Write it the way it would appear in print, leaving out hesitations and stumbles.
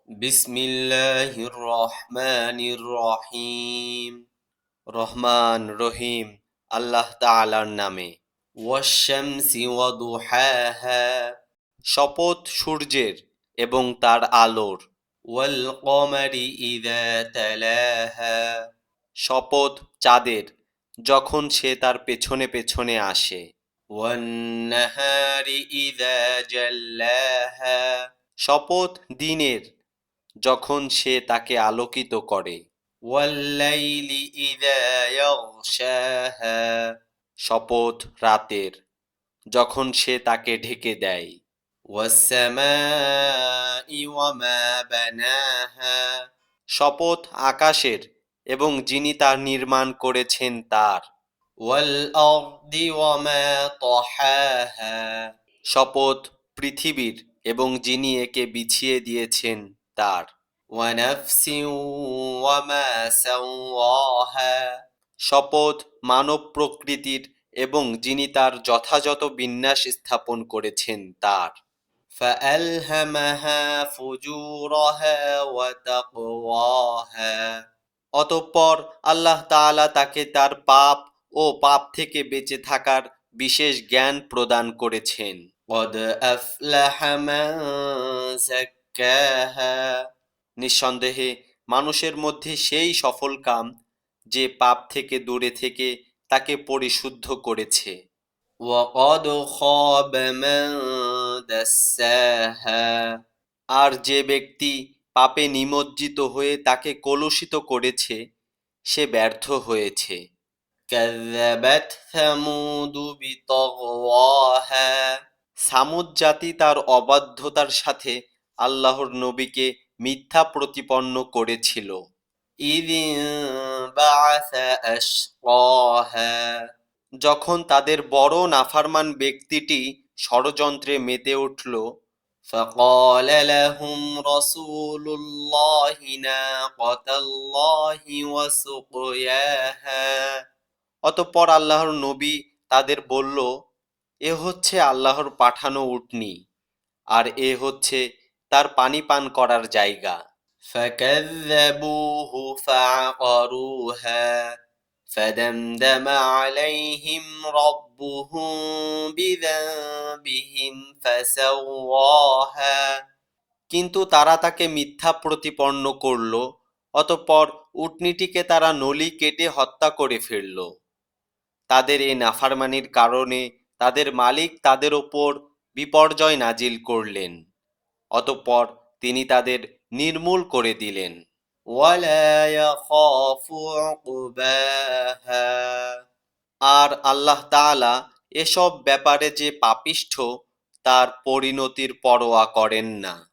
বিসমিল্লাহির রহমানির রহিম। রহমান রহিম আল্লাহ তাআলার নামে। ওয়াশ-শামসি ওয়া দুহাহা, শপথ সূর্যের এবং তার আলোর। ওয়াল কমারি ইযা তালাহা, শপথ চাঁদের যখন সে তার পেছনে পেছনে আসে। ওয়ান নাহারি ইযা জাল্লাহা, শপথ দিনের যখন সে তাকে আলোকিত করে। ওয়াল্লাইলি ইযা ইয়াগশাহা, শপথ রাতের যখন সে তাকে ঢেকে দেয়। ওয়াস-সামাই ওয়া মা বানাহা, শপথ আকাশের এবং যিনি তা নির্মাণ করেছেন তার। ওয়াল আরদি ওয়া মা তাহাহা, শপথ পৃথিবীর এবং যিনি একে বিছিয়ে দিয়েছেন তার। ওয়া নাফসিন ওয়া মা সাওয়াহা, শপথ মানব প্রকৃতির এবং যিনি তার যথাযথ বিন্যাস স্থাপন করেছেন তার। ফাআলহামাহা ফুজুরাহা ওয়া তাকওয়াহা, অতঃপর আল্লাহ তাআলা তাকে তার পাপ ও পাপ থেকে বেঁচে থাকার বিশেষ জ্ঞান প্রদান করেছেন। ক্বাদ আফলাহা মান যাক্কাহা, নিঃসন্দেহে মানুষের মধ্যে সেই সফলকাম যে পাপ থেকে দূরে থেকে তাকে পরিশুদ্ধ করেছে। ওয়া ক্বাদ খাবা মান দাসসাহা, আর যে ব্যক্তি পাপে নিমজ্জিত হয়ে তাকে কলুষিত করেছে সে ব্যর্থ হয়েছে। কাযযাবাত সামুদু বিতাগওয়াহা, সামুদ জাতি তার অবাধ্যতার সাথে আল্লাহর নবীকে মিথ্যা প্রতিপন্ন করেছিল। ইয ইনবাআসা আশকাহা, যখন তাদের বড় নাফরমান ব্যক্তিটি ষড়যন্ত্রে মেতে উঠল। ফাকাল লাহুম রাসূলুল্লাহি নাকাতাল্লাহি ওয়া সুকয়াহা, অতঃপর আল্লাহর নবী তাদের বলল, এ হচ্ছে আল্লাহর পাঠানো উটনী আর এ হচ্ছে তার পানি পান করার জায়গা। ফাকাযযাবুহু ফাআকারুহা ফাদামদাম আলাইহিম রাব্বুহুম বিযানবিহিম ফাসাওয়াহা, কিন্তু তারা তাকে মিথ্যা প্রতিপন্ন করল, অতঃপর উটনীটিকে তারা নলি কেটে হত্যা করে ফেলল। তাদের এই নাফরমানির কারণে তাদের মালিক তাদের ওপর বিপর্যয় নাজিল করলেন, অতঃপর তিনি তাদের নির্মূল করে দিলেন। ওয়ালা ইয়াখাফু উকবাহা, আর আল্লাহ তাআলা এসব ব্যাপারে যে পাপিষ্ঠ তার পরিণতির পরোয়া করেন না।